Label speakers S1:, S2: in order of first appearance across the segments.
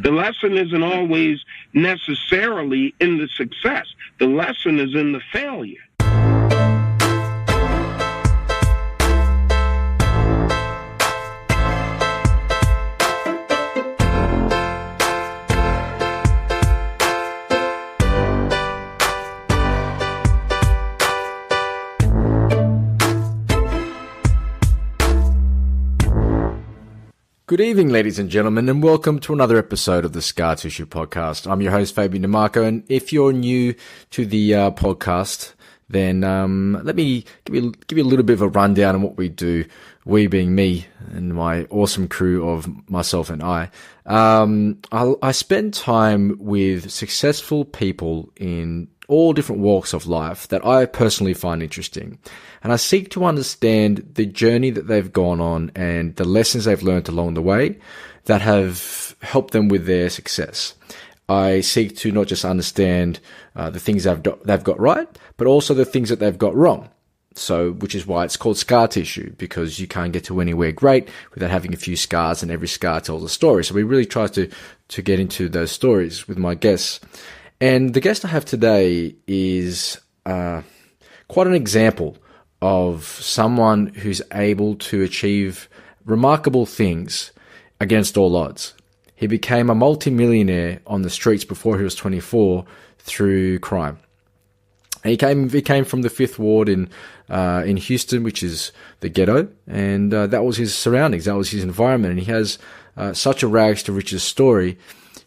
S1: The lesson isn't always necessarily in the success. The lesson is in the failure.
S2: Good evening, ladies and gentlemen, and welcome to another episode of the Scar Tissue Podcast. I'm your host, Fabian DeMarco, and if you're new to the podcast, then let me give you a little bit of a rundown on what we do, we being me and my awesome crew of myself and I. I spend time with successful people in all different walks of life that I personally find interesting. And I seek to understand the journey that they've gone on and the lessons they've learned along the way that have helped them with their success. I seek to not just understand the things they've got right, but also the things that they've got wrong. So, which is why it's called scar tissue, because you can't get to anywhere great without having a few scars, and every scar tells a story. So we really try to get into those stories with my guests. And the guest I have today is quite an example of someone who's able to achieve remarkable things against all odds. He became a multimillionaire on the streets before he was 24 through crime. He came from the Fifth Ward in Houston, which is the ghetto, and that was his surroundings, that was his environment. And he has such a rags to riches story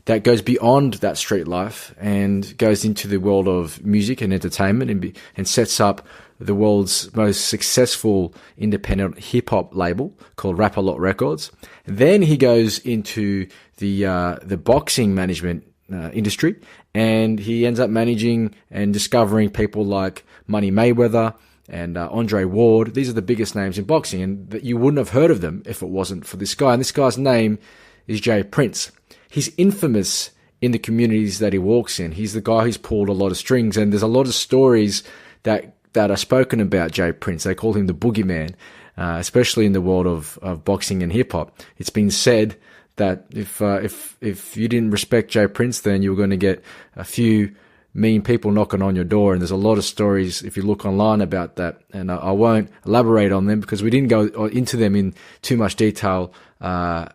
S2: that goes beyond that street life and goes into the world of music and entertainment and sets up the world's most successful independent hip-hop label called RapALot Records. Then he goes into the boxing management industry, and he ends up managing and discovering people like Mayweather and Andre Ward. These are the biggest names in boxing, and that you wouldn't have heard of them if it wasn't for this guy. And this guy's name is Jay Prince. He's infamous in the communities that he walks in. He's the guy who's pulled a lot of strings, and there's a lot of stories that are spoken about Jay Prince. They call him the boogeyman, especially in the world of boxing and hip hop. It's been said that if you didn't respect Jay Prince, then you were going to get a few mean people knocking on your door. And there's a lot of stories if you look online about that. And I won't elaborate on them because we didn't go into them in too much detail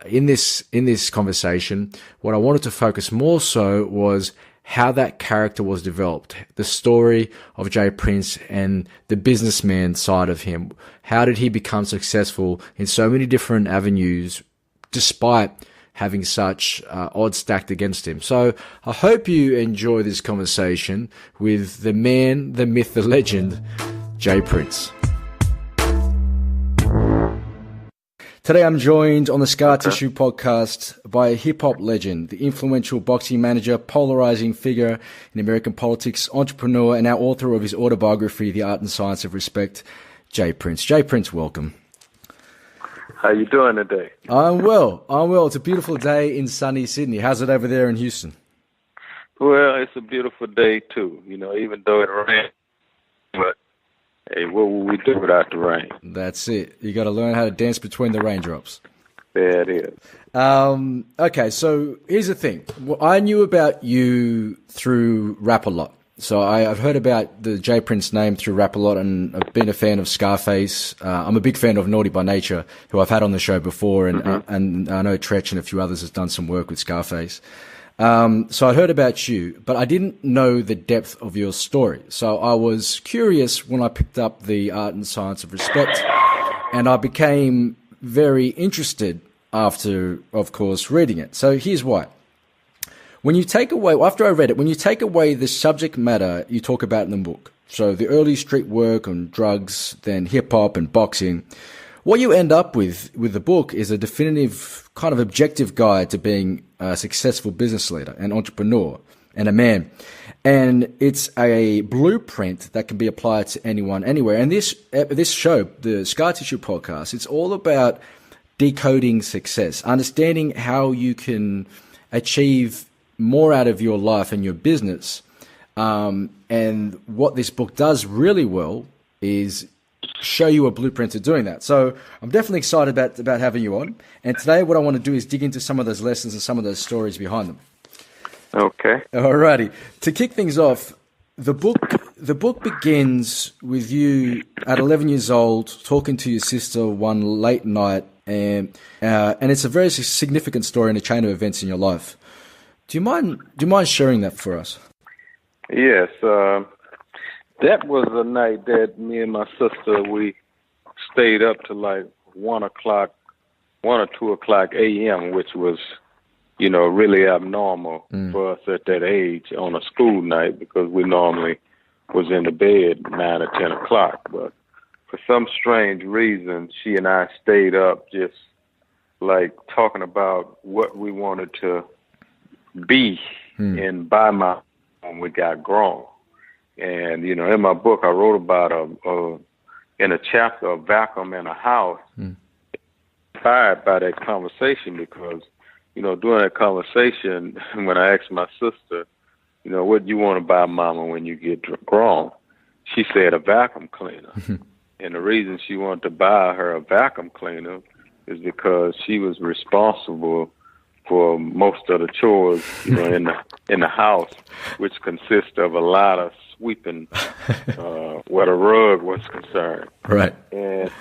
S2: in this conversation. What I wanted to focus more so was how that character was developed, the story of Jay Prince and the businessman side of him. How did he become successful in so many different avenues despite having such odds stacked against him? So I hope you enjoy this conversation with the man, the myth, the legend, Jay Prince. Today I'm joined on the Scar Tissue Podcast by a hip-hop legend, the influential boxing manager, polarizing figure in American politics, entrepreneur, and now author of his autobiography, The Art and Science of Respect, Jay Prince. Jay Prince, welcome.
S3: How you doing today?
S2: I'm well. It's a beautiful day in sunny Sydney. How's it over there in Houston?
S3: Well, it's a beautiful day too, even though it rains. But hey, what will we do without the rain?
S2: That's it. You got to learn how to dance between the raindrops.
S3: There it is.
S2: Okay, so here's the thing. Well, I knew about you through RapALot. So I've heard about the Jay Prince name through RapALot, and I've been a fan of Scarface. I'm a big fan of Naughty by Nature, who I've had on the show before, and and I know Tretch and a few others has done some work with Scarface. So I heard about you, but I didn't know the depth of your story. So I was curious when I picked up The Art and Science of Respect, and I became very interested after, of course, reading it. So here's why. When you take away, after I read it, when you take away the subject matter you talk about in the book, so the early street work on drugs, then hip hop and boxing, what you end up with the book is a definitive kind of objective guide to being a successful business leader, an entrepreneur, and a man. And it's a blueprint that can be applied to anyone, anywhere. And this show, the Scar Tissue Podcast, it's all about decoding success, understanding how you can achieve more out of your life and your business. And what this book does really well is show you a blueprint to doing that. So I'm definitely excited about having you on. And today what I want to do is dig into some of those lessons and some of those stories behind them.
S3: Okay.
S2: Alrighty. To kick things off, the book begins with you at 11 years old talking to your sister one late night, and it's a very significant story in a chain of events in your life. Do you mind sharing that for us?
S3: Yes. That was a night that me and my sister, we stayed up to like 1 or 2 o'clock a.m., which was, really abnormal for us at that age on a school night, because we normally was in the bed 9 or 10 o'clock. But for some strange reason, she and I stayed up just like talking about what we wanted to be and by when we got grown. And, in my book, I wrote about in a chapter, a vacuum in a house, inspired by that conversation, because, during that conversation, when I asked my sister, what do you want to buy Mama when you get grown? She said a vacuum cleaner. And the reason she wanted to buy her a vacuum cleaner is because she was responsible for most of the chores, in the house, which consists of a lot of sweeping where the rug was concerned.
S2: Right.
S3: And,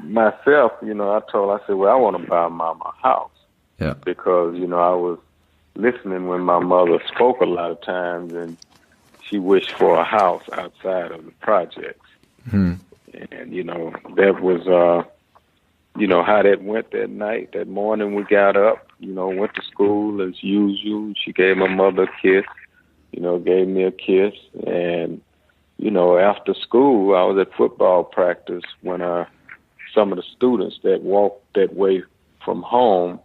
S3: myself, I said, well, I want to buy Mama a house.
S2: Yeah.
S3: Because, I was listening when my mother spoke a lot of times, and she wished for a house outside of the projects. And, that was, how that went that night. That morning we got up, went to school as usual. She gave my mother a kiss, gave me a kiss. And, after school, I was at football practice when some of the students that walked that way from home,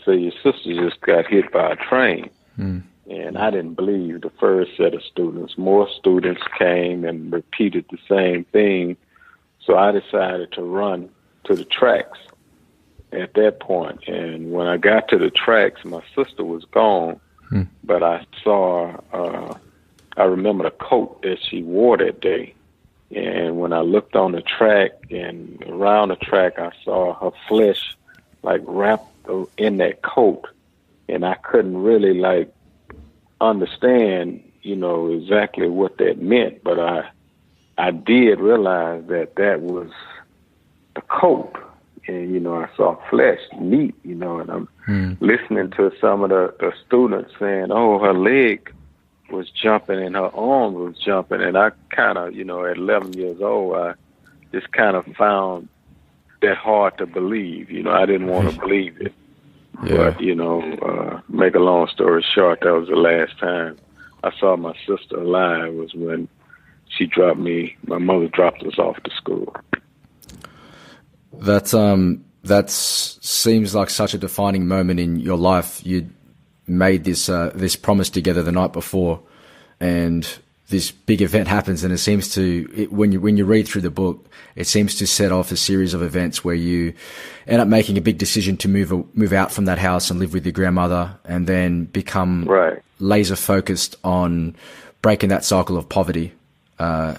S3: say your sister just got hit by a train. And I didn't believe the first set of students. More students came and repeated the same thing. So I decided to run to the tracks at that point. And when I got to the tracks, my sister was gone, but I saw, I remember the coat that she wore that day. And when I looked on the track and around the track, I saw her flesh like wrapped in that coat. And I couldn't really understand, exactly what that meant. But I did realize that was the coat. And, I saw flesh, meat, and I'm listening to some of the students saying, oh, her leg was jumping and her arm was jumping. And I kind of, at 11 years old, I just kind of found that hard to believe. I didn't want to believe it. Yeah. But, make a long story short, that was the last time I saw my sister alive, was when my mother dropped us off to school.
S2: That seems like such a defining moment in your life. You made this promise together the night before, and this big event happens, and it seems to, when you read through the book, it seems to set off a series of events where you end up making a big decision to move out from that house and live with your grandmother, and then become laser focused on breaking that cycle of poverty. And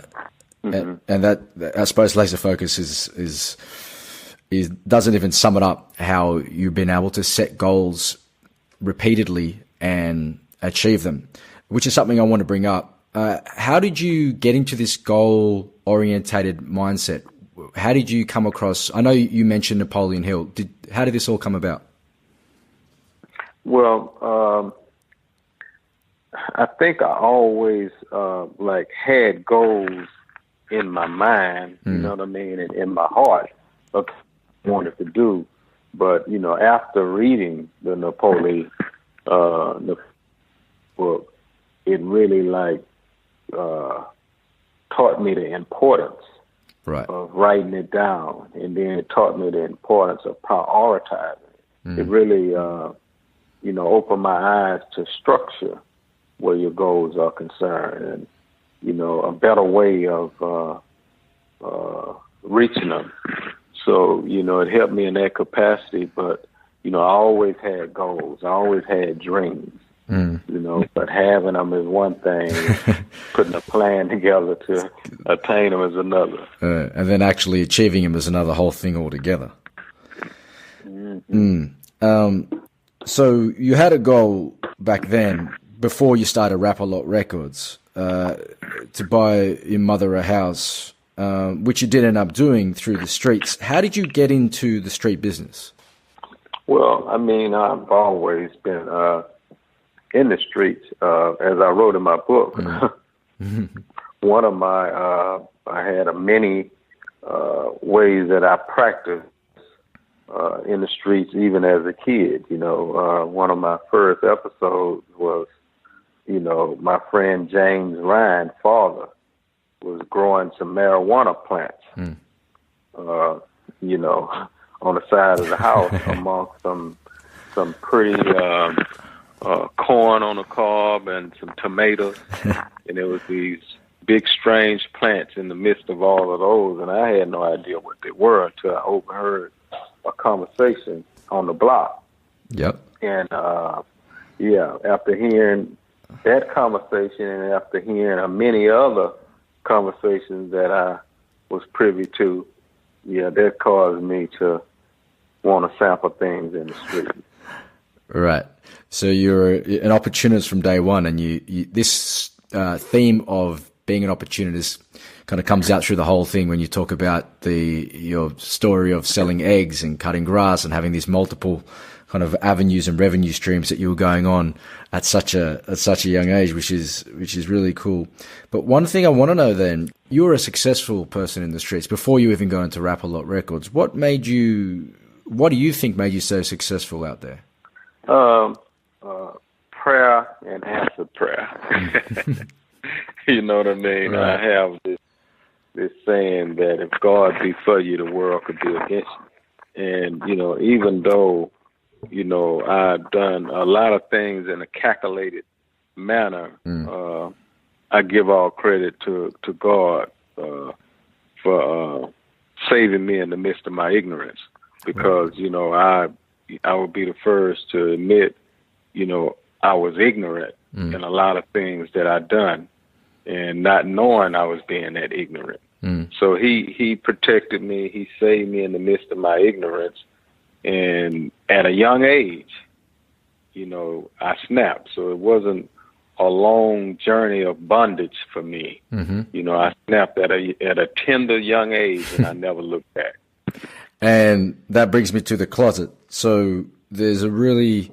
S2: that, I suppose, laser focus is doesn't even sum it up, how you've been able to set goals repeatedly and achieve them, which is something I want to bring up. How did you get into this goal-orientated mindset? How did you come across, I know you mentioned Napoleon Hill. How did this all come about?
S3: Well, I think I always had goals in my mind, you know what I mean, and in my heart of what I wanted to do. But, after reading the Napoleon book, it really taught me the importance of writing it down, and then it taught me the importance of prioritizing it. It really, opened my eyes to structure where your goals are concerned, and a better way of reaching them. So it helped me in that capacity. But I always had goals. I always had dreams. But having them is one thing, putting a plan together to attain them is another.
S2: And then actually achieving them is another whole thing altogether. So you had a goal back then, before you started RapALot Records, to buy your mother a house, which you did end up doing through the streets. How did you get into the street business?
S3: Well, I mean, I've always been in the streets, as I wrote in my book. One of my, I had many ways that I practiced in the streets, even as a kid. You know, one of my first episodes was, you know, my friend James Ryan's father was growing some marijuana plants, you know, on the side of the house amongst some pretty corn on the cob and some tomatoes. And there was these big, strange plants in the midst of all of those, and I had no idea what they were until I overheard a conversation on the block.
S2: Yep.
S3: And, after hearing that conversation and after hearing many other conversations that I was privy to, that caused me to want to sample things in the street.
S2: Right. So you're an opportunist from day one, and you this theme of being an opportunist kind of comes out through the whole thing when you talk about your story of selling eggs and cutting grass and having these multiple kind of avenues and revenue streams that you were going on at such a young age, which is really cool. But one thing I want to know then, you were a successful person in the streets before you even go into RapALot Records. What do you think made you so successful out there?
S3: Prayer and answered prayer. You know what I mean? Right. I have this saying that if God be for you, the world could be against you. And, you know, even though, you know, I've done a lot of things in a calculated manner, I give all credit to God for saving me in the midst of my ignorance. Because, you know, I would be the first to admit, you know, I was ignorant in a lot of things that I'd done, and not knowing I was being that ignorant. So he protected me. He saved me in the midst of my ignorance. And at a young age, you know, I snapped. So it wasn't a long journey of bondage for me. You know, I snapped at a tender young age, and I never looked back.
S2: And that brings me to the closet. So there's a really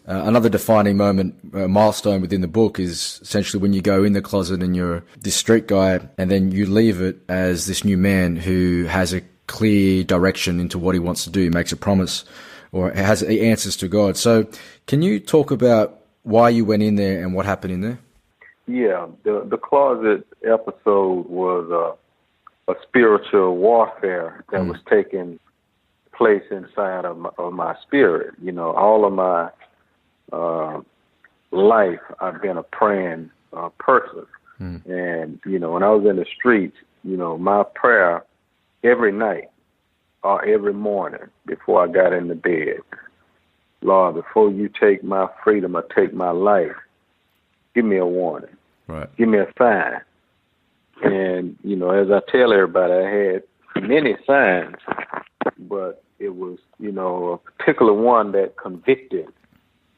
S2: another defining moment, milestone within the book is essentially when you go in the closet and you're this street guy, and then you leave it as this new man who has a clear direction into what he wants to do. He makes a promise or has answers to God. So can you talk about why you went in there and what happened in there?
S3: Yeah, the closet episode was a spiritual warfare that was taking place inside of my spirit. You know, all of my life, I've been a praying person. And, you know, when I was in the streets, you know, my prayer every night or every morning before I got into bed, Lord, before you take my freedom or take my life, give me a warning.
S2: Right.
S3: Give me a sign. And, you know, as I tell everybody, I had many signs, but it was, you know, a particular one that convicted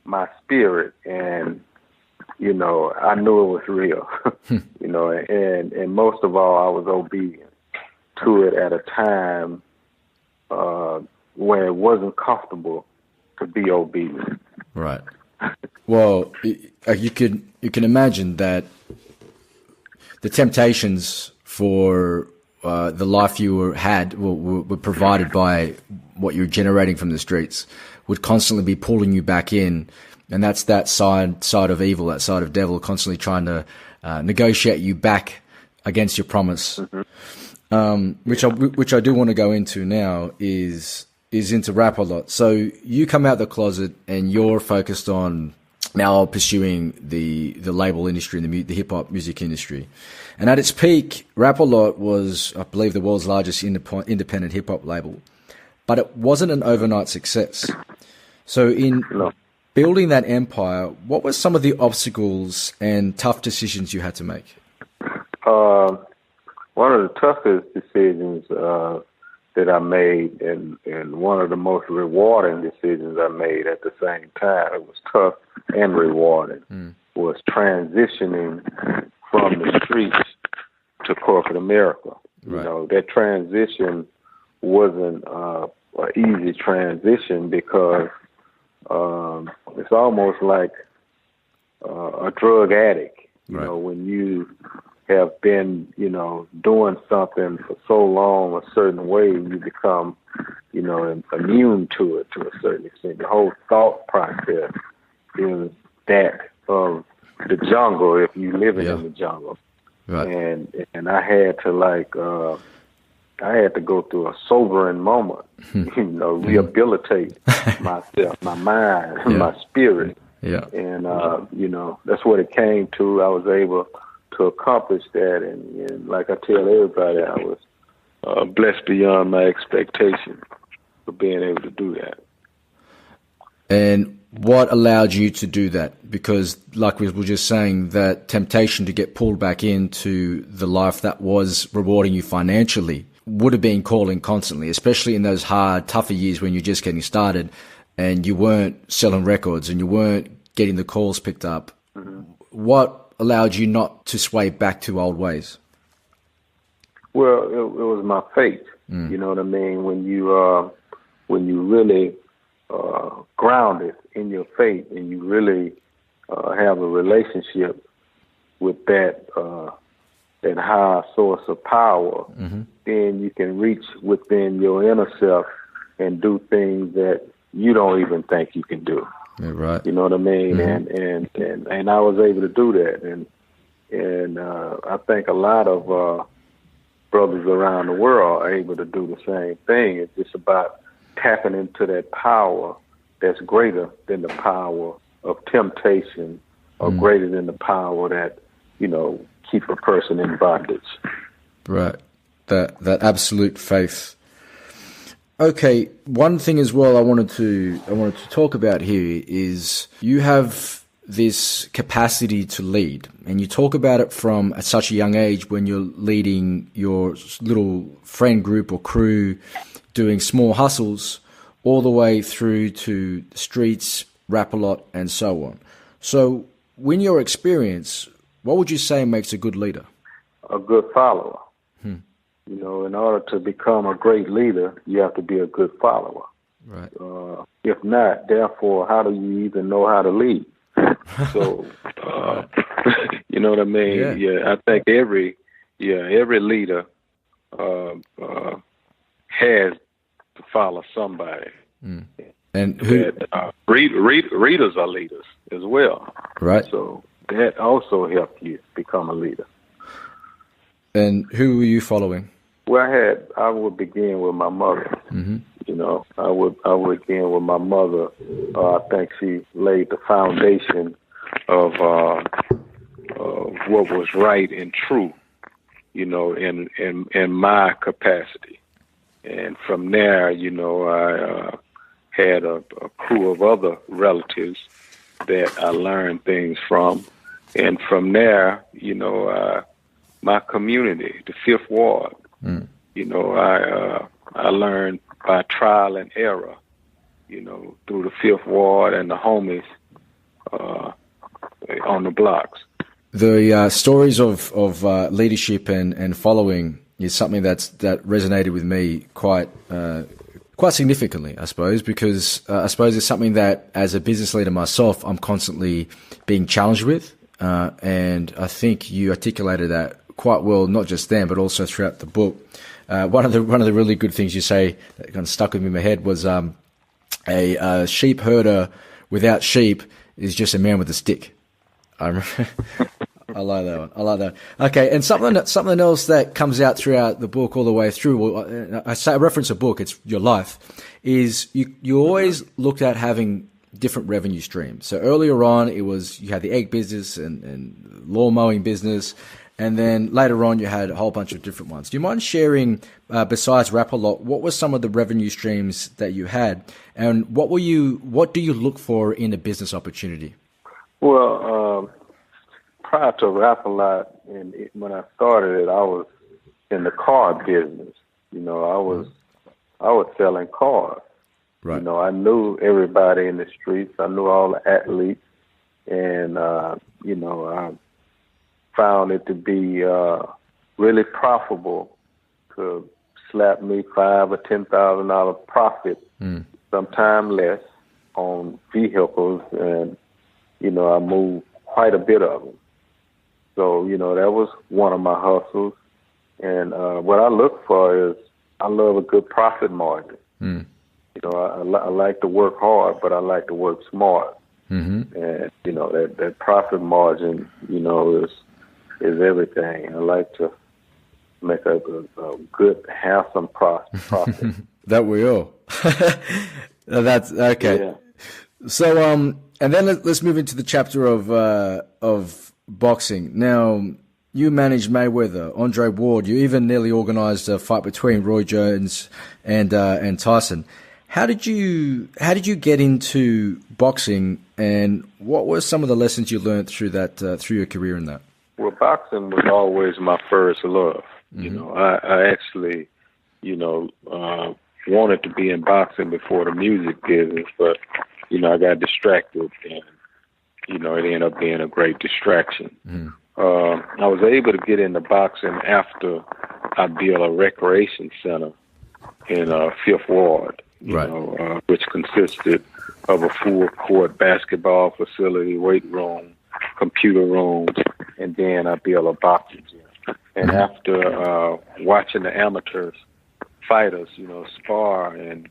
S3: my spirit, and, you know, I knew it was real, you know, and most of all, I was obedient to it at a time when it wasn't comfortable to be obedient.
S2: Right. Well, you can imagine that the temptations for the life you were provided by what you're generating from the streets would constantly be pulling you back in, and that's that side of evil, that side of devil, constantly trying to negotiate you back against your promise. Which I do want to go into now is into RapALot. So you come out the closet and you're focused on now pursuing the label industry and the hip hop music industry. And at its peak, RapALot was, I believe, the world's largest independent hip hop label, but it wasn't an overnight success. So in building that empire, what were some of the obstacles and tough decisions you had to make?
S3: One of the toughest decisions that I made, and one of the most rewarding decisions I made at the same time, it was tough and rewarding, was transitioning from the streets to corporate America.
S2: Right.
S3: You know, that transition wasn't an easy transition because it's almost like a drug addict. You know, when you have been, doing something for so long a certain way, you become, immune to it to a certain extent. The whole thought process is that of the jungle if you live in the jungle.
S2: Right.
S3: And I had to I had to go through a sobering moment, rehabilitate myself, my mind, my spirit.
S2: Yeah.
S3: And, that's what it came to. I was able to accomplish that. And like I tell everybody, I was blessed beyond my expectation for being able to do that.
S2: And what allowed you to do that? Because like we were just saying, that temptation to get pulled back into the life that was rewarding you financially would have been calling constantly, especially in those hard, tougher years when you're just getting started and you weren't selling records and you weren't getting the calls picked up. Mm-hmm. What allowed you not to sway back to old ways?
S3: Well, it was my faith. You know what I mean? When you really grounded in your faith and you really have a relationship with that higher source of power, then you can reach within your inner self and do things that you don't even think you can do.
S2: Yeah, right.
S3: You know what I mean? Mm-hmm. And I was able to do that. And I think a lot of brothers around the world are able to do the same thing. It's just about tapping into that power that's greater than the power of temptation or greater than the power that, keep a person in bondage.
S2: Right. That absolute faith. Okay, one thing as well I wanted to talk about here is you have this capacity to lead, and you talk about it from at such a young age when you're leading your little friend group or crew, doing small hustles, all the way through to the streets, RapALot, and so on. So, in your experience, what would you say makes a good leader?
S3: A good follower. In order to become a great leader, you have to be a good follower.
S2: Right.
S3: If not, therefore, how do you even know how to lead? So, you know what I mean? Yeah, I think every leader has to follow somebody. And who? Readers are leaders as well.
S2: Right.
S3: So that also helped you become a leader.
S2: And who were you following?
S3: Well, I would begin with my mother. I would begin with my mother. I think she laid the foundation of what was right and true, in my capacity. And from there, I had a crew of other relatives that I learned things from. And from there, my community, the Fifth Ward, I learned by trial and error, through the Fifth Ward and the homies on the blocks.
S2: The stories of leadership and following is something that resonated with me quite significantly, I suppose, because I suppose it's something that, as a business leader myself, I'm constantly being challenged with, and I think you articulated that quite well, not just then, but also throughout the book. One of the really good things you say that kind of stuck with me in my head was a sheep herder without sheep is just a man with a stick. I remember. I like that one. Okay, and something else that comes out throughout the book all the way through. I reference a book. It's your life. Is you always looked at having different revenue streams. So earlier on, it was you had the egg business and lawn mowing business. And then later on, you had a whole bunch of different ones. Do you mind sharing, besides RapALot, what were some of the revenue streams that you had, and what do you look for in a business opportunity?
S3: Well, prior to RapALot, and when I started it, I was in the car business. You know, I was selling cars.
S2: Right.
S3: You know, I knew everybody in the streets. I knew all the athletes, and you know, I found it to be really profitable to slap me $5,000 or $10,000 profit, sometime less, on vehicles, and you know, I moved quite a bit of them. So you know, that was one of my hustles. And what I look for is, I love a good profit margin. You know, I like to work hard, but I like to work smart. And you know, that profit margin, you know, is everything. I like to make a good, handsome profit.
S2: That we all. That's okay.
S3: Yeah.
S2: So, and then let's move into the chapter of boxing. Now, you managed Mayweather, Andre Ward. You even nearly organized a fight between Roy Jones and Tyson. How did you get into boxing, and what were some of the lessons you learned through your career in that?
S3: Well, boxing was always my first love. You know, I actually, you know, wanted to be in boxing before the music business, but you know, I got distracted, and you know, it ended up being a great distraction. I was able to get into boxing after I built a recreation center in Fifth Ward, you know, which consisted of a full court basketball facility, weight room, computer rooms, and then I built a boxing gym. And after watching the amateurs, fighters, you know, spar and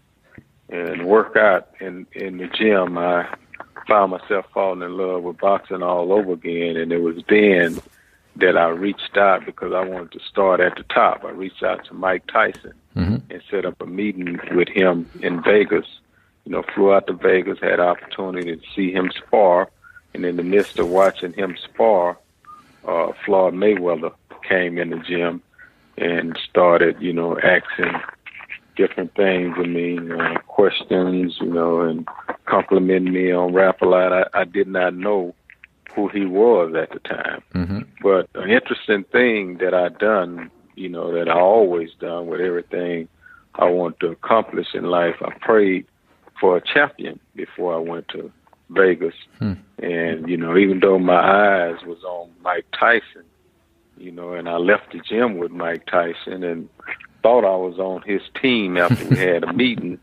S3: work out in the gym, I found myself falling in love with boxing all over again. And it was then that I reached out, because I wanted to start at the top. I reached out to Mike Tyson and set up a meeting with him in Vegas. You know, flew out to Vegas, had opportunity to see him spar. And in the midst of watching him spar, Floyd Mayweather came in the gym and started, you know, asking different things of me, questions, you know, and complimenting me on RapALot. I did not know who he was at the time. But an interesting thing that I done, you know, that I always done with everything I want to accomplish in life, I prayed for a champion before I went to Vegas. And, you know, even though my eyes was on Mike Tyson, you know, and I left the gym with Mike Tyson and thought I was on his team after we had a meeting,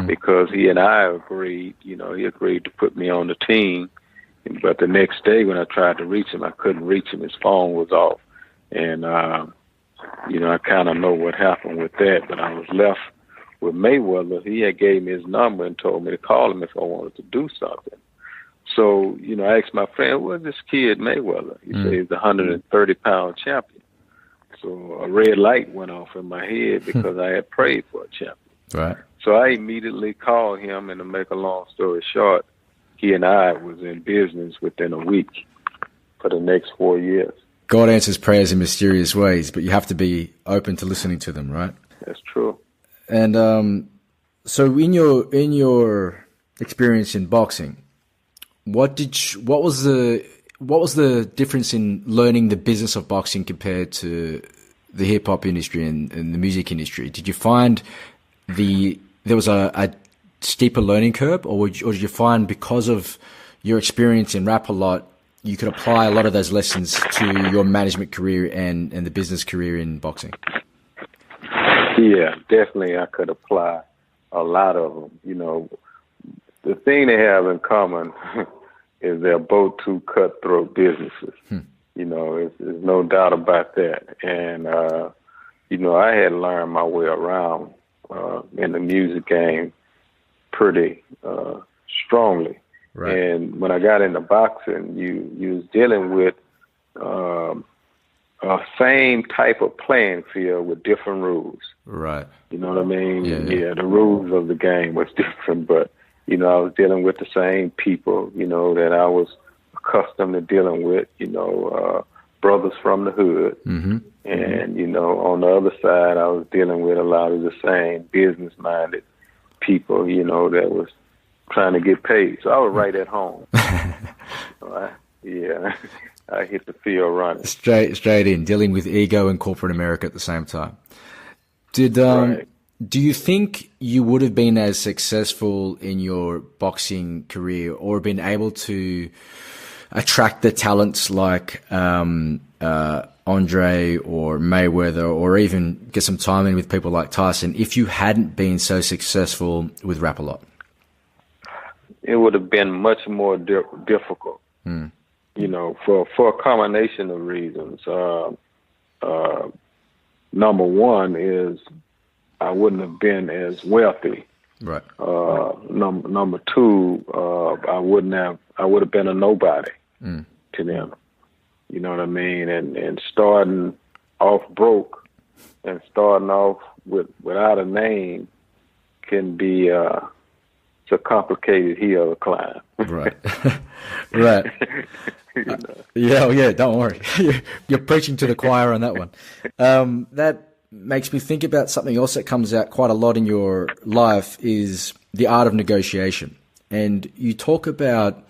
S3: because he and I agreed, you know, he agreed to put me on the team. But the next day when I tried to reach him, I couldn't reach him. His phone was off. And, you know, I kind of know what happened with that. But I was left with Mayweather. He had gave me his number and told me to call him if I wanted to do something. So, you know, I asked my friend, where's this kid Mayweather? He said he's a 130-pound champion. So a red light went off in my head because I had prayed for a champion.
S2: Right.
S3: So I immediately called him, and to make a long story short, he and I was in business within a week for the next 4 years.
S2: God answers prayers in mysterious ways, but you have to be open to listening to them, right?
S3: That's true.
S2: And so in your experience in boxing, what was the difference in learning the business of boxing compared to the hip hop industry and the music industry? Did you find there was a steeper learning curve, or did you find, because of your experience in RapALot, you could apply a lot of those lessons to your management career and the business career in boxing?
S3: Yeah, definitely I could apply a lot of them. You know, the thing they have in common is they're both two cutthroat businesses. You know, there's no doubt about that. And, you know, I had learned my way around in the music game pretty strongly.
S2: Right.
S3: And when I got into boxing, you was dealing with same type of playing field with different rules.
S2: Right.
S3: You know what I mean?
S2: Yeah.
S3: The rules of the game was different, but, you know, I was dealing with the same people, you know, that I was accustomed to dealing with, you know, brothers from the hood. And, you know, on the other side, I was dealing with a lot of the same business-minded people, you know, that was trying to get paid. So I was right at home. All right? Yeah. I hit the field running.
S2: Straight in, dealing with ego and corporate America at the same time.
S3: Right.
S2: Do you think you would have been as successful in your boxing career or been able to attract the talents like Andre or Mayweather, or even get some time in with people like Tyson, if you hadn't been so successful with RapALot?
S3: It would have been much more difficult, you know, for a combination of reasons. Number one is I wouldn't have been as wealthy.
S2: Right.
S3: Number two, I would have been a nobody to them. You know what I mean? And starting off broke and starting off without a name can be it's a complicated hill to climb.
S2: Right. Right. Yeah, don't worry. You're preaching to the choir on that one. That makes me think about something else that comes out quite a lot in your life is the art of negotiation. And you talk about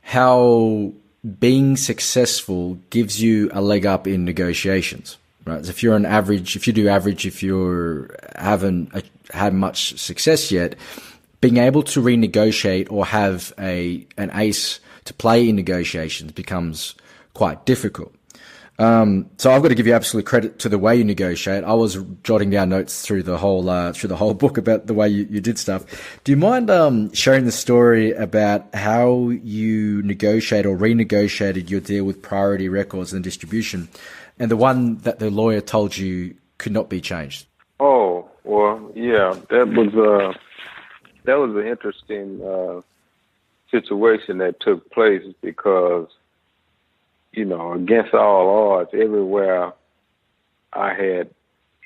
S2: how being successful gives you a leg up in negotiations, right? So if you haven't had much success yet, being able to renegotiate or have an ace to play in negotiations becomes quite difficult. So I've got to give you absolute credit to the way you negotiate. I was jotting down notes through the whole book about the way you did stuff. Do you mind sharing the story about how you negotiate or renegotiated your deal with Priority Records and distribution, and the one that the lawyer told you could not be changed?
S3: Oh, well, yeah, that was an interesting situation that took place because, you know, against all odds, everywhere I had,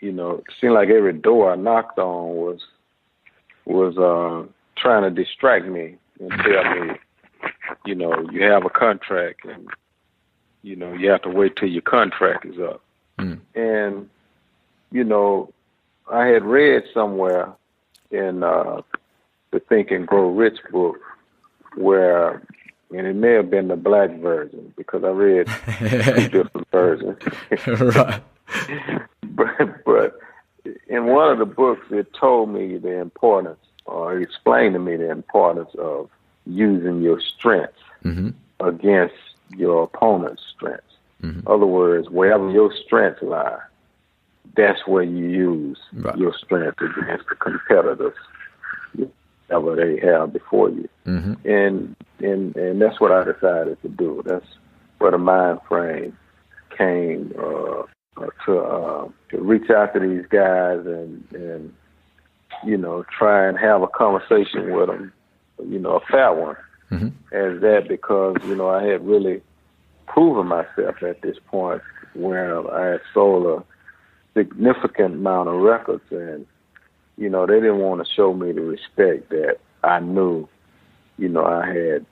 S3: you know, it seemed like every door I knocked on was trying to distract me and tell me, you know, you have a contract and, you know, you have to wait till your contract is up. And, you know, I had read somewhere in the Think and Grow Rich book where, and it may have been the black version because I read two different versions.
S2: Right.
S3: But in one of the books, it told me the importance, or it explained to me the importance of using your strengths against your opponent's strengths. In other words, wherever your strengths lie, that's where you use your strength against the competitors, whatever they have before you. And that's what I decided to do. That's where the mind frame came to reach out to these guys and you know, try and have a conversation with them, you know, a fair one, as that, because, you know, I had really proven myself at this point where I had sold a significant amount of records, and, you know, they didn't want to show me the respect that I knew, you know, I had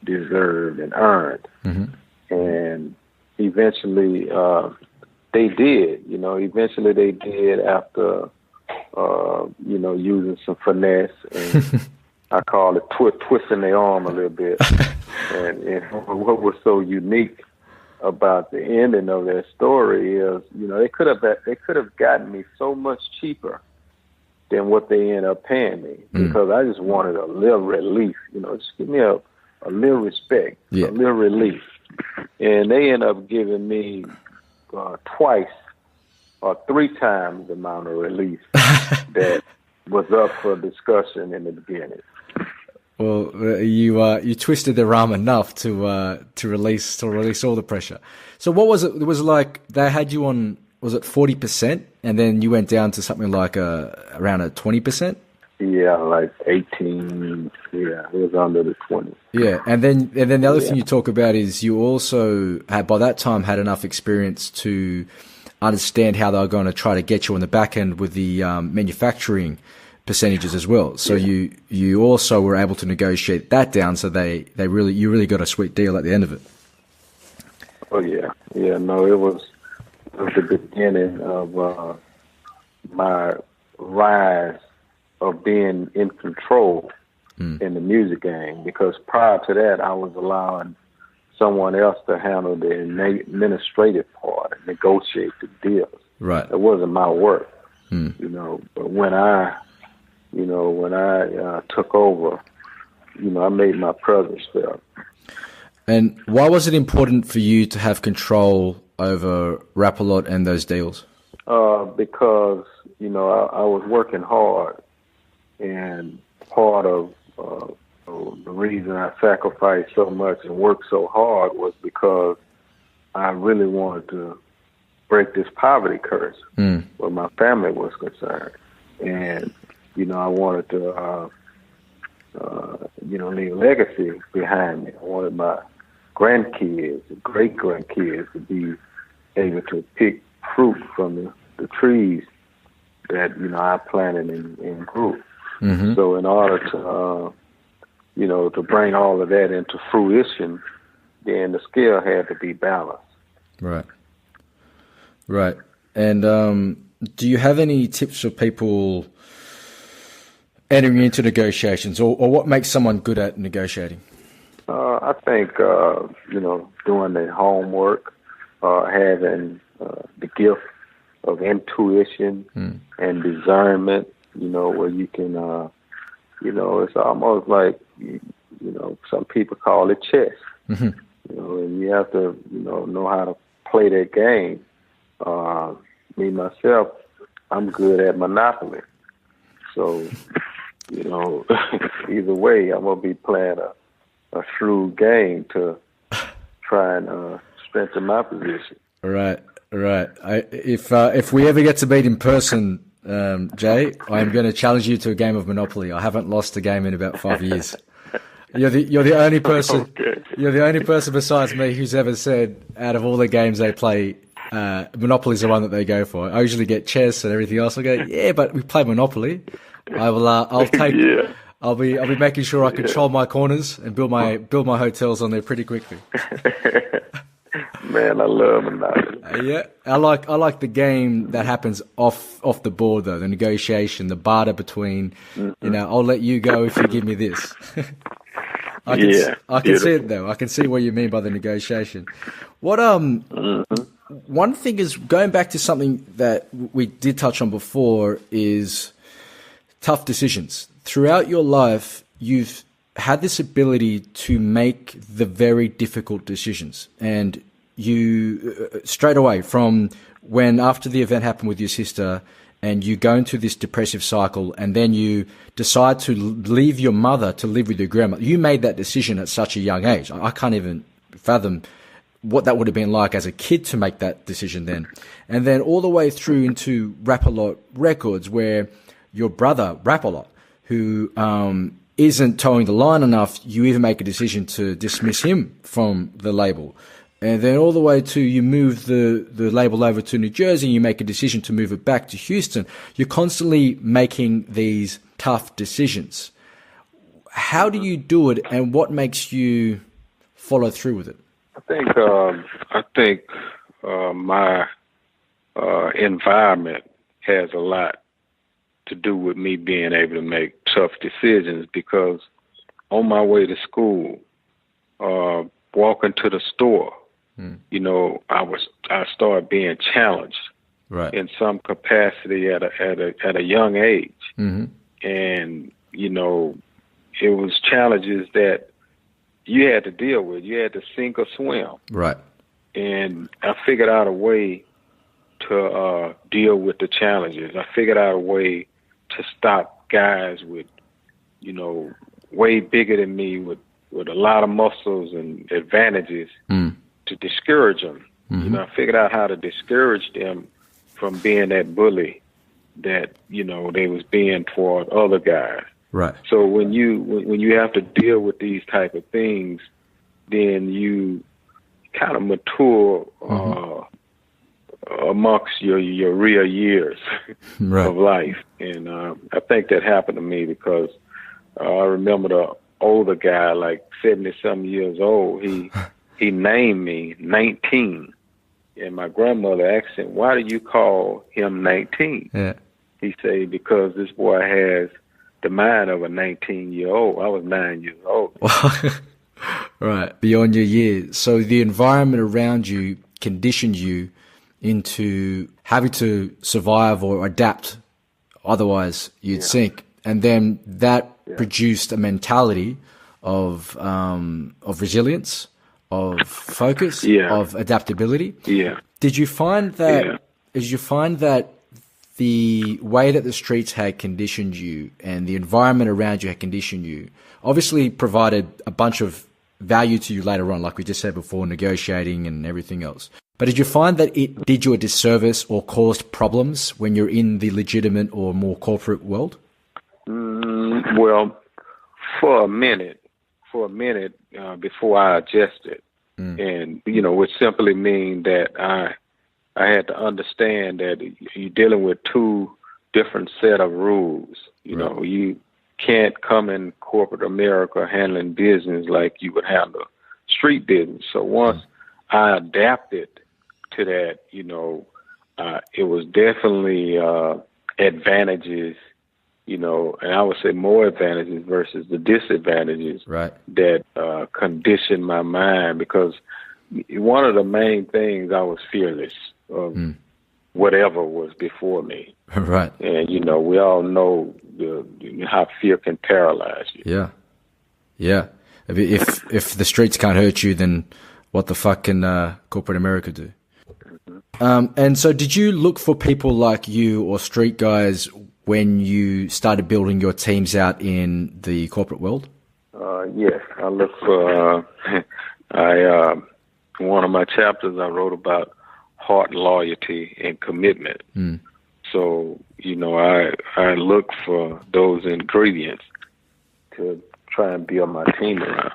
S3: deserved and earned. And eventually they did, you know, after, you know, using some finesse, and I call it twisting their arm a little bit. and what was so unique about the ending of that story is, you know, they could have gotten me so much cheaper than what they ended up paying me, because I just wanted a little relief, you know, just give me a little respect, a little relief. And they ended up giving me twice or three times the amount of relief that was up for discussion in the beginning.
S2: Well, you twisted their arm enough to release all the pressure. So what was it? It was like they had you on, was it 40%, and then you went down to something like around a 20%?
S3: Yeah, like 18. Yeah, it was under the 20.
S2: Yeah, and then the other thing you talk about is you also had, by that time, had enough experience to understand how they were going to try to get you on the back end with the manufacturing percentages as well. So you also were able to negotiate that down, so you really got a sweet deal at the end of it.
S3: Oh yeah, no, it was the beginning of my rise of being in control in the music game, because prior to that I was allowing someone else to handle the administrative part and negotiate the deals.
S2: Right.
S3: It wasn't my work, But when I took over, I made my presence felt.
S2: And why was it important for you to have control over RapALot and those deals?
S3: Because, I was working hard, and part of the reason I sacrificed so much and worked so hard was because I really wanted to break this poverty curse where my family was concerned. And, I wanted to, leave a legacy behind me. I wanted my grandkids, great-grandkids to be able to pick fruit from the trees that, I planted and grew. Mm-hmm. So in order to, to bring all of that into fruition, then the scale had to be balanced.
S2: Right. Right. And do you have any tips for people entering into negotiations, or what makes someone good at negotiating?
S3: I think, doing the homework, having the gift of intuition and discernment, where you can, it's almost like, some people call it chess, and you have to, know how to play that game. Me, myself, I'm good at Monopoly. So, either way, I'm going to be playing a shrewd game to try and strengthen my position.
S2: Right. If we ever get to meet in person, Jay, I'm going to challenge you to a game of Monopoly. I haven't lost a game in about 5 years. You're the only person. Okay. You're the only person besides me who's ever said out of all the games they play, Monopoly's the one that they go for. I usually get chess and everything else. I go, yeah, but we play Monopoly. I'll take. Yeah. I'll be making sure I control my corners and build my hotels on there pretty quickly.
S3: Man, I love Monopoly.
S2: Yeah, I like the game that happens off the board though. The negotiation, the barter between, I'll let you go if you give me this. I can see it though. I can see what you mean by the negotiation. What one thing is, going back to something that we did touch on before, is tough decisions. Throughout your life, you've had this ability to make the very difficult decisions, and you straight away from when after the event happened with your sister and you go into this depressive cycle, and then you decide to leave your mother to live with your grandmother. You made that decision at such a young age. I can't even fathom what that would have been like as a kid to make that decision then. And then all the way through into RapALot Records, where your brother, RapALot, who isn't towing the line enough, you even make a decision to dismiss him from the label. And then all the way to you move the label over to New Jersey, and you make a decision to move it back to Houston. You're constantly making these tough decisions. How do you do it, and what makes you follow through with it?
S3: I think my environment has a lot to do with me being able to make tough decisions, because on my way to school, walking to the store, I started being challenged in some capacity at a young age. Mm-hmm. And, it was challenges that you had to deal with. You had to sink or swim.
S2: Right.
S3: And I figured out a way to deal with the challenges. I figured out a way to stop guys with, way bigger than me with a lot of muscles and advantages to discourage them. Mm-hmm. I figured out how to discourage them from being that bully that, they was being toward other guys.
S2: Right.
S3: So when you have to deal with these type of things, then you kind of mature amongst your real years of life. And I think that happened to me because I remember the older guy, like 70-something years old, he named me 19. And my grandmother asked him, why do you call him 19? Yeah. He said, because this boy has the mind of a 19-year-old. I was 9 years old.
S2: Right. Beyond your years. So the environment around you conditioned you into having to survive or adapt. Otherwise you'd sink. And then that produced a mentality of resilience, of focus, of adaptability.
S3: Yeah.
S2: Did you find that, the way that the streets had conditioned you and the environment around you had conditioned you obviously provided a bunch of value to you later on, like we just said before, negotiating and everything else. But did you find that it did you a disservice or caused problems when you're in the legitimate or more corporate world?
S3: Well, for a minute, before I adjusted, and which simply mean that I had to understand that you're dealing with two different set of rules. You know, you can't come in corporate America handling business like you would handle street business. So once I adapted to that, it was definitely advantages, and I would say more advantages versus the disadvantages that conditioned my mind, because one of the main things, I was fearless of whatever was before me.
S2: Right.
S3: And, we all know how fear can paralyze you.
S2: Yeah. Yeah. If the streets can't hurt you, then what the fuck can corporate America do? And so did you look for people like you or street guys when you started building your teams out in the corporate world?
S3: Yes. I looked for, one of my chapters I wrote about heart loyalty and commitment. So, I look for those ingredients to try and build my team around.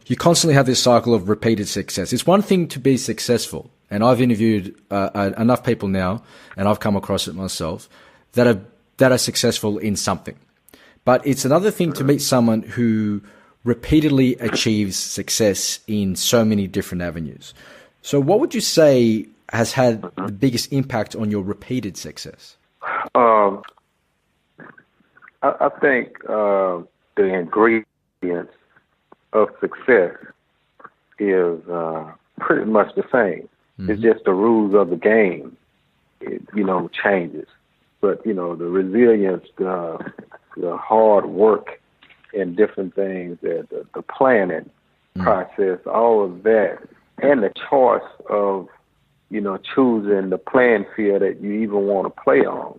S2: You constantly have this cycle of repeated success. It's one thing to be successful, and I've interviewed enough people now, and I've come across it myself, that are successful in something. But it's another thing to meet someone who repeatedly achieves success in so many different avenues. So what would you say has had the biggest impact on your repeated success?
S3: I think the ingredients of success is pretty much the same. It's just the rules of the game, changes. But, the resilience, the hard work and different things, the planning process, all of that, and the choice of, choosing the playing field that you even want to play on.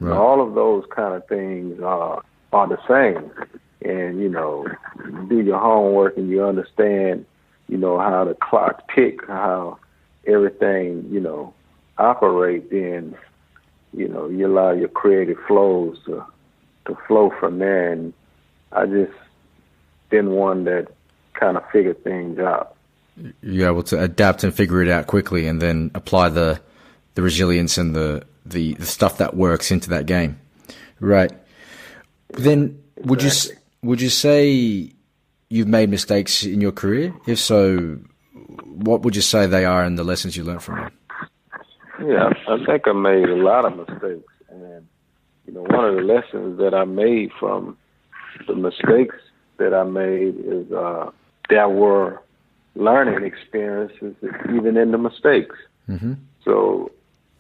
S3: Right. All of those kind of things are the same. And, you do your homework and you understand, how the clock tick, how everything, operate, then, you allow your creative flows to flow from there. And I just been one that kind of figured things out.
S2: You're able to adapt and figure it out quickly and then apply the resilience and the stuff that works into that game. Right. Then exactly. Would you say you've made mistakes in your career? If so, what would you say they are and the lessons you learned from them?
S3: Yeah, I think I made a lot of mistakes. And, one of the lessons that I made from the mistakes that I made is there were learning experiences even in the mistakes. So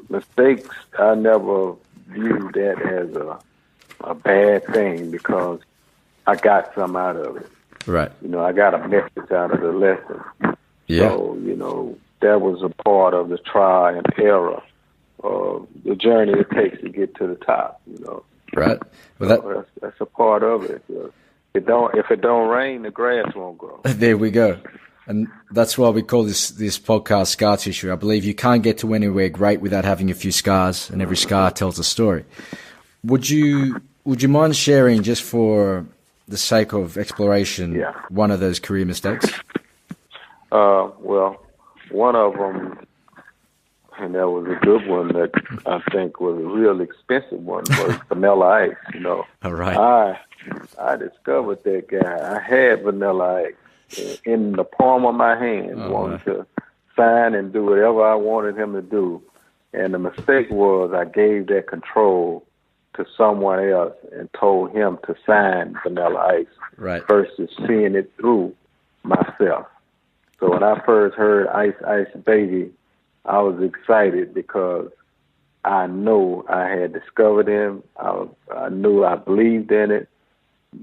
S3: mistakes, I never viewed that as a bad thing because I got some out of it.
S2: Right.
S3: I got a message out of the lesson. Yeah. So, that was a part of the trial and error of the journey it takes to get to the top,
S2: Right. Well,
S3: that's a part of it. If it don't rain, the grass won't grow.
S2: There we go. And that's why we call this podcast Scar Tissue. I believe you can't get to anywhere great without having a few scars, and every scar tells a story. Would you mind sharing, just for the sake of exploration, one of those career mistakes?
S3: Well, one of them, and that was a good one that I think was a real expensive one, was Vanilla Ice.
S2: All right.
S3: I discovered that guy. I had Vanilla Ice in the palm of my hand, wanting to sign and do whatever I wanted him to do. And the mistake was I gave that control to someone else and told him to sign Vanilla Ice versus seeing it through myself. So when I first heard Ice Ice Baby, I was excited because I know I had discovered him. I knew I believed in it.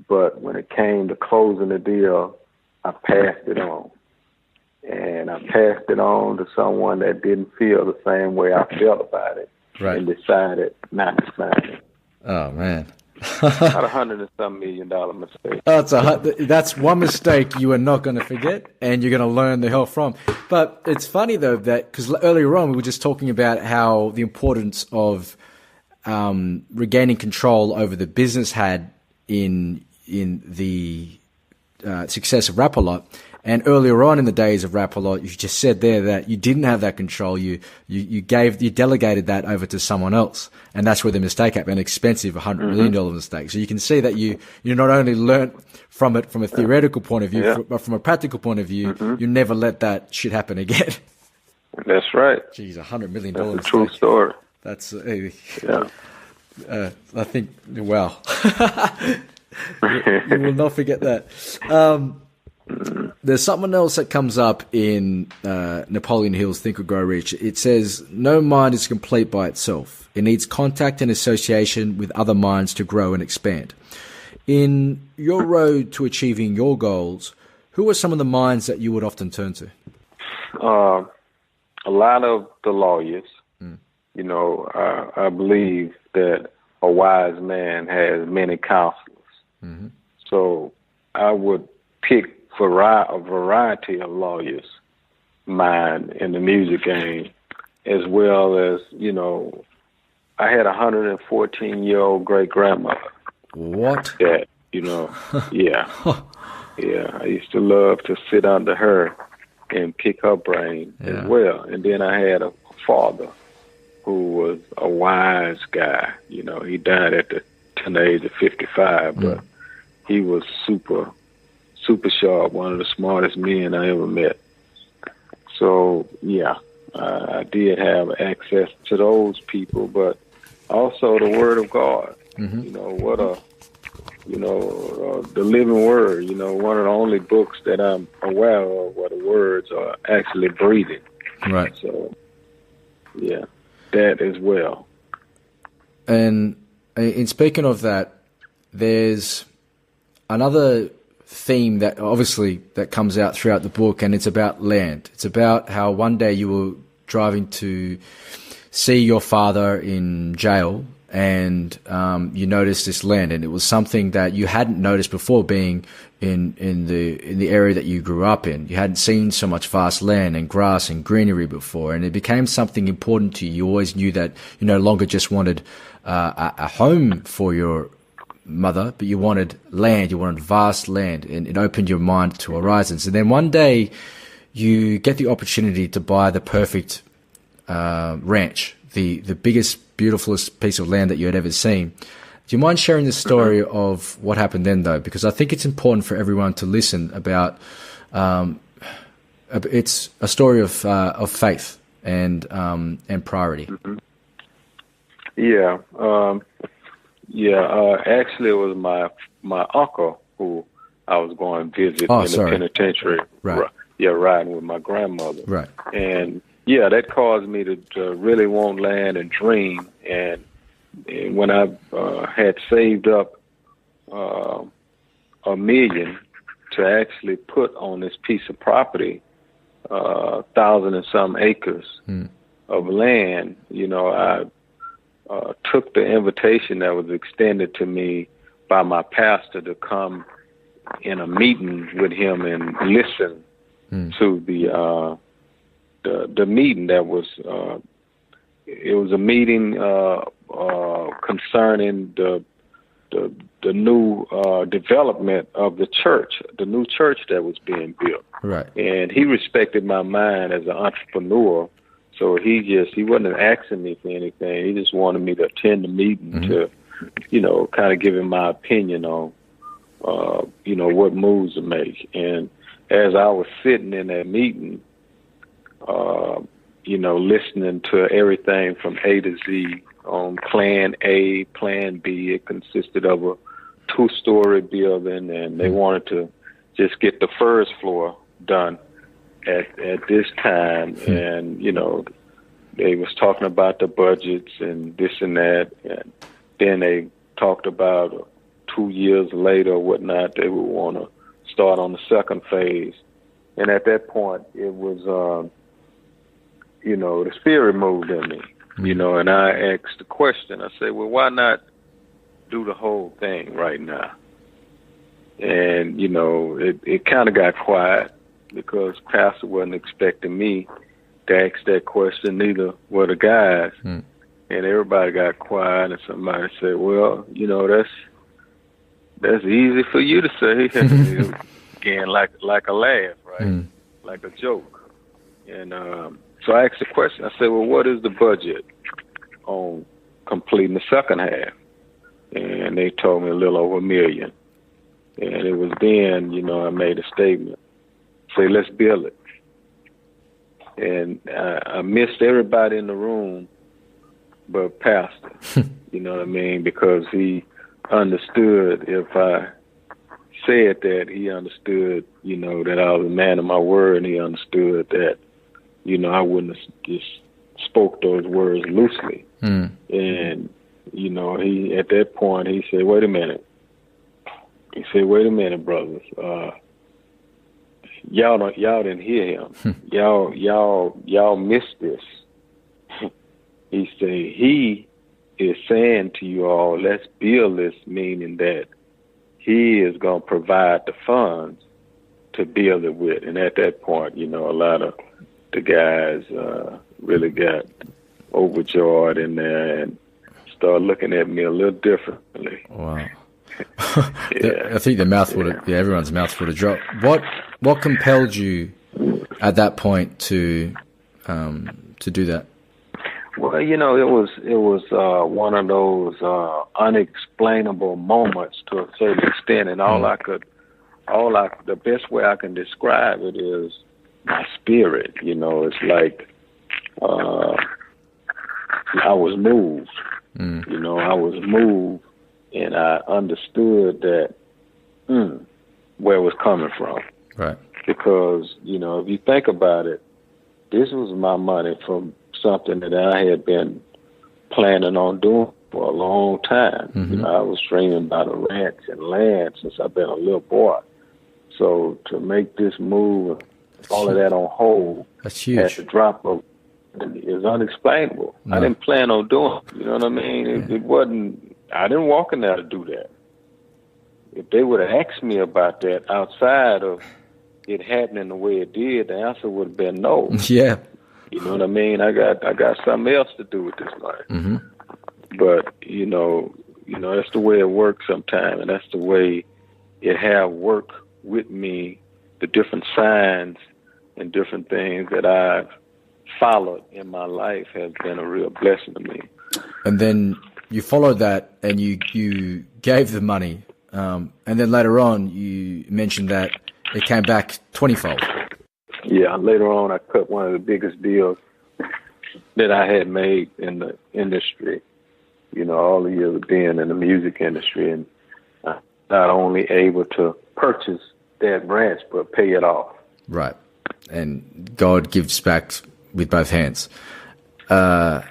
S3: But when it came to closing the deal, I passed it on. And I passed it on to someone that didn't feel the same way I felt about it and decided not to sign it.
S2: Oh, man.
S3: About $100 and some million mistake.
S2: That's one mistake you are not going to forget, and you're going to learn the hell from. But it's funny, though, that because earlier on we were just talking about how the importance of regaining control over the business had in the success of RapALot. And earlier on in the days of RapALot, you just said there that you didn't have that control. You delegated that over to someone else, and that's where the mistake happened. An expensive $100 million mistake. So you can see that you not only learnt from it from a theoretical point of view, but from a practical point of view, you never let that shit happen again.
S3: That's right.
S2: Jeez, $100 million.
S3: That's a true story.
S2: That's I think wow. You will not forget that. There's something else that comes up in Napoleon Hill's Think or Grow Rich. It says, no mind is complete by itself. It needs contact and association with other minds to grow and expand. In your road to achieving your goals, who are some of the minds that you would often turn to?
S3: A lot of the lawyers. You know, I believe that a wise man has many counselors. So I would pick a variety of lawyers' mind in the music game, as well as, you know, I had a 114-year-old great-grandmother.
S2: What?
S3: That, you know, yeah. I used to love to sit under her and pick her brain as well. And then I had a father who was a wise guy. You know, he died at the tender age of 55, but he was super sharp, one of the smartest men I ever met. So, yeah, I did have access to those people, but also the Word of God. You know, the living Word, you know, one of the only books that I'm aware of where the words are actually breathing.
S2: Right.
S3: So, yeah, that as well.
S2: And in speaking of that, there's another theme that obviously that comes out throughout the book, and it's about land. It's about how one day you were driving to see your father in jail, and you noticed this land, and it was something that you hadn't noticed before, being in the area that you grew up in. You hadn't seen so much vast land and grass and greenery before, and it became something important to you. You always knew that you no longer just wanted a home for your mother, but you wanted land, you wanted vast land, and it opened your mind to horizons. And then one day you get the opportunity to buy the perfect ranch, the biggest, beautifulest piece of land that you had ever seen. Do you mind sharing the story of what happened then, though? Because I think it's important for everyone to listen about. It's a story of faith and priority.
S3: Actually, it was my uncle who I was going to visit in the penitentiary.
S2: Right.
S3: Riding with my grandmother.
S2: Right.
S3: And that caused me to really want land and dream. And when I had saved up $1 million to actually put on this piece of property, 1,000 and some acres of land, you know, I took the invitation that was extended to me by my pastor to come in a meeting with him and listen to the meeting that was. It was a meeting concerning the new development of the church, the new church that was being built.
S2: Right.
S3: And he respected my mind as an entrepreneur. So he wasn't asking me for anything. He just wanted me to attend the meeting to, you know, kind of give him my opinion on, you know, what moves to make. And as I was sitting in that meeting, you know, listening to everything from A to Z on plan A, plan B. It consisted of a 2-story building, and they wanted to just get the first floor done at this time. And, you know, they was talking about the budgets and this and that. And then they talked about 2 years later or whatnot, they would want to start on the second phase. And at that point, it was, you know, the spirit moved in me, you know, and I asked the question. I said, well, why not do the whole thing right now? And, you know, it kind of got quiet because Pastor wasn't expecting me to ask that question, neither were the guys. And everybody got quiet, and somebody said, well, you know, that's easy for you to say. Again, like a laugh, right? Like a joke. And so I asked the question. I said, well, what is the budget on completing the second half? And they told me a little over $1 million. And it was then, you know, I made a statement. Say, let's build it. And I missed everybody in the room but Pastor. You know what I mean? Because he understood if I said that, he understood, you know, that I was a man of my word, and he understood that, you know, I wouldn't have just spoke those words loosely. And, you know, he, at that point, he said, wait a minute. He said, wait a minute, brothers. Y'all didn't hear him. Y'all missed this. He said, he is saying to you all, let's build this, meaning that he is going to provide the funds to build it with. And at that point, you know, a lot of the guys really got overjoyed in there and started looking at me a little differently.
S2: Wow. I think the mouth would have, everyone's mouth would have dropped. What compelled you at that point to do that?
S3: Well, you know, it was one of those unexplainable moments to a certain extent, and the best way I can describe it is my spirit. You know, it's like I was moved. You know, I was moved, and I understood that where it was coming from.
S2: Right.
S3: Because, you know, if you think about it, this was my money from something that I had been planning on doing for a long time. You know, I was dreaming about a ranch and land since I've been a little boy. So to make this move, all of that on hold,
S2: that's huge.
S3: At the drop of is unexplainable. No. I didn't plan on doing it. You know what I mean? It wasn't. I didn't walk in there to do that. If they would have asked me about that outside of it happening the way it did, the answer would have been no.
S2: Yeah.
S3: You know what I mean? I got something else to do with this life. But you know that's the way it works sometimes, and that's the way it have worked with me. The different signs and different things that I've followed in my life has been a real blessing to me.
S2: And then you followed that, and you gave the money, and then later on you mentioned that it came back 20-fold.
S3: Yeah, later on I cut one of the biggest deals that I had made in the industry. You know, all the years of being in the music industry, and not only able to purchase that ranch, but pay it off. Right.
S2: And God gives back with both hands.
S3: Yeah.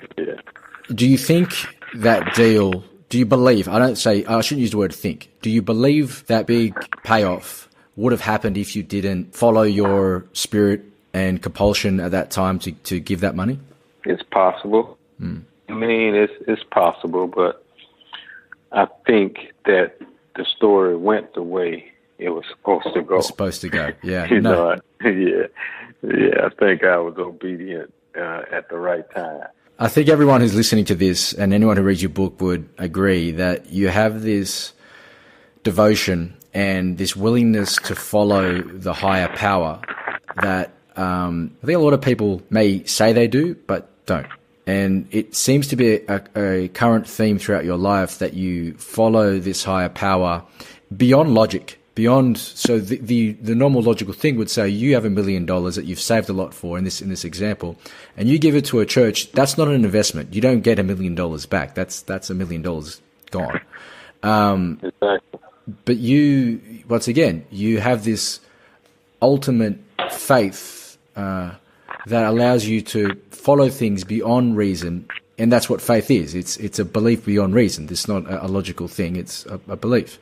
S2: Do you think that deal, do you believe, I shouldn't use the word think, do you believe that big payoff would have happened if you didn't follow your spirit and compulsion at that time to give that money?
S3: It's possible. I mean, it's possible, but I think that the story went the way it was supposed to go.
S2: It's supposed to go, yeah.
S3: You know, yeah. I think I was obedient at the right time.
S2: I think everyone who's listening to this and anyone who reads your book would agree that you have this devotion and this willingness to follow the higher power that I think a lot of people may say they do, but don't. And it seems to be a current theme throughout your life that you follow this higher power beyond logic, beyond. So the normal logical thing would say you have $1 million that you've saved a lot for in this example, and you give it to a church. That's not an investment. You don't get $1 million back. That's $1 million gone.
S3: Exactly.
S2: But you, once again, you have this ultimate faith that allows you to follow things beyond reason, and that's what faith is. It's a belief beyond reason. It's not a logical thing. It's a belief,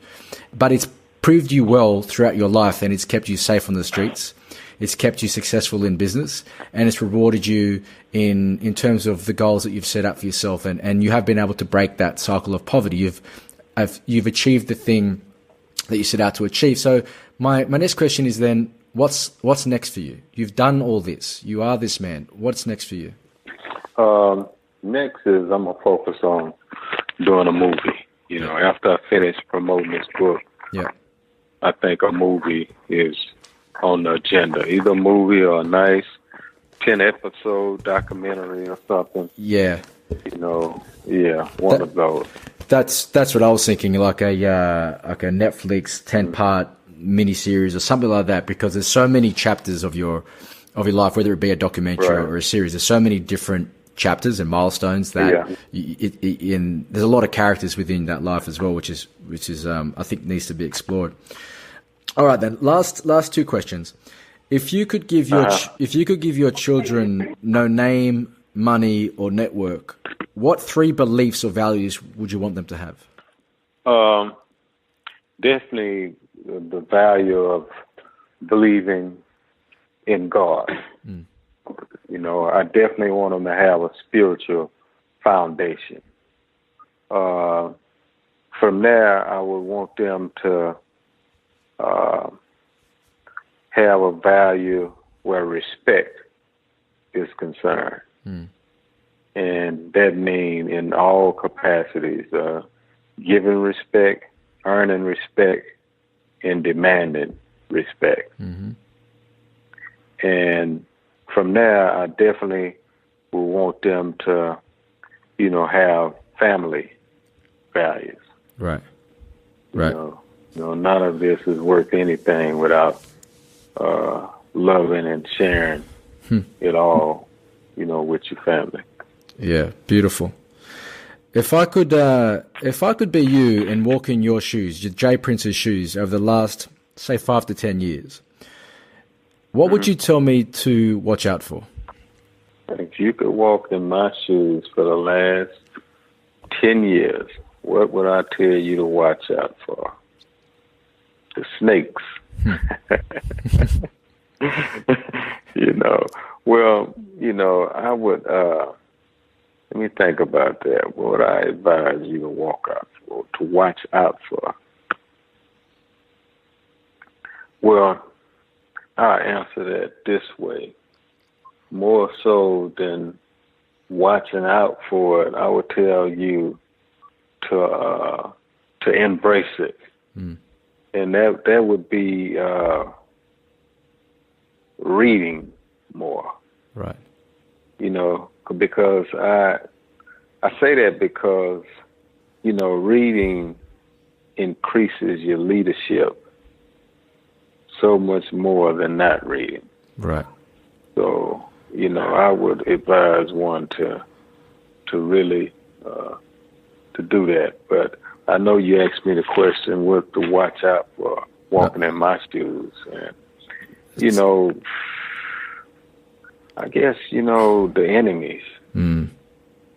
S2: but it's proved you well throughout your life, and it's kept you safe on the streets. It's kept you successful in business, and it's rewarded you in terms of the goals that you've set up for yourself, and you have been able to break that cycle of poverty. You've achieved the thing that you set out to achieve. So my next question is then, what's next for you? You've done all this. You are this man. What's next for you?
S3: Next is I'm gonna focus on doing a movie. You know, after I finish promoting this book,
S2: Yeah.
S3: I think a movie is on the agenda. Either a movie or a nice 10-episode documentary or something.
S2: Yeah.
S3: You know, one of those.
S2: That's what I was thinking, like a Netflix 10-part miniseries or something like that, because there's so many chapters of your life, whether it be a documentary or a series. There's so many different chapters and milestones that there's a lot of characters within that life as well, which is I think needs to be explored. All right, then last two questions. If you could give your children no name, money, or network, what 3 beliefs or values would you want them to have?
S3: Definitely the value of believing in God. You know, I definitely want them to have a spiritual foundation. From there, I would want them to have a value where respect is concerned. And that means in all capacities, giving respect, earning respect, and demanding respect. And from there, I definitely will want them to, you know, have family values.
S2: Right.
S3: You know, none of this is worth anything without loving and sharing it all, you know, with your family.
S2: Yeah, beautiful. If I could be you and walk in your shoes, your Jay Prince's shoes, over the last, say, 5 to 10 years, what would you tell me to watch out for?
S3: If you could walk in my shoes for the last 10 years, what would I tell you to watch out for? The snakes. You know, well, you know, I would, let me think about that. What would I advise you to watch out for? Well, I'll answer that this way. More so than watching out for it, I would tell you to embrace it. And that would be reading more.
S2: Right.
S3: You know, because I say that because, you know, reading increases your leadership so much more than not reading.
S2: Right.
S3: So, you know, I would advise one to really to do that. But I know you asked me the question what to watch out for walking in my shoes. And, you know, I guess, you know, the enemies, you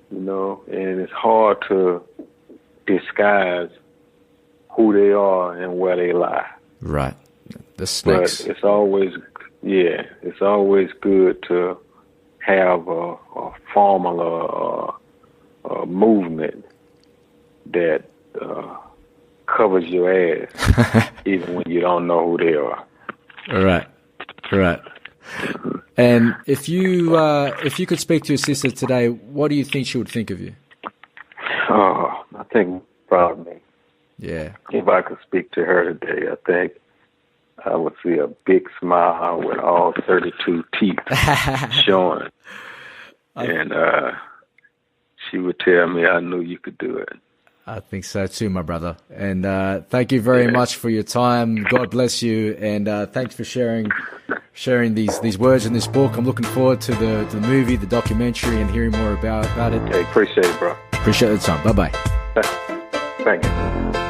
S3: know, and it's hard to disguise who they are and where they lie.
S2: Right. The snakes.
S3: But it's always good to have a formula or a movement that covers your ass, even when you don't know who they are. Right.
S2: And if you could speak to your sister today, what do you think she would think of you?
S3: Oh, I think proud of me.
S2: Yeah.
S3: If I could speak to her today, I think I would see a big smile with all 32 teeth showing. And she would tell me, I knew you could do it.
S2: I think so too, my brother. And thank you very much for your time. God bless you, and thanks for sharing these words in this book. I'm looking forward to the movie, the documentary, and hearing more about it.
S3: Hey, appreciate it, bro.
S2: Appreciate the time. Bye bye.
S3: Thank you.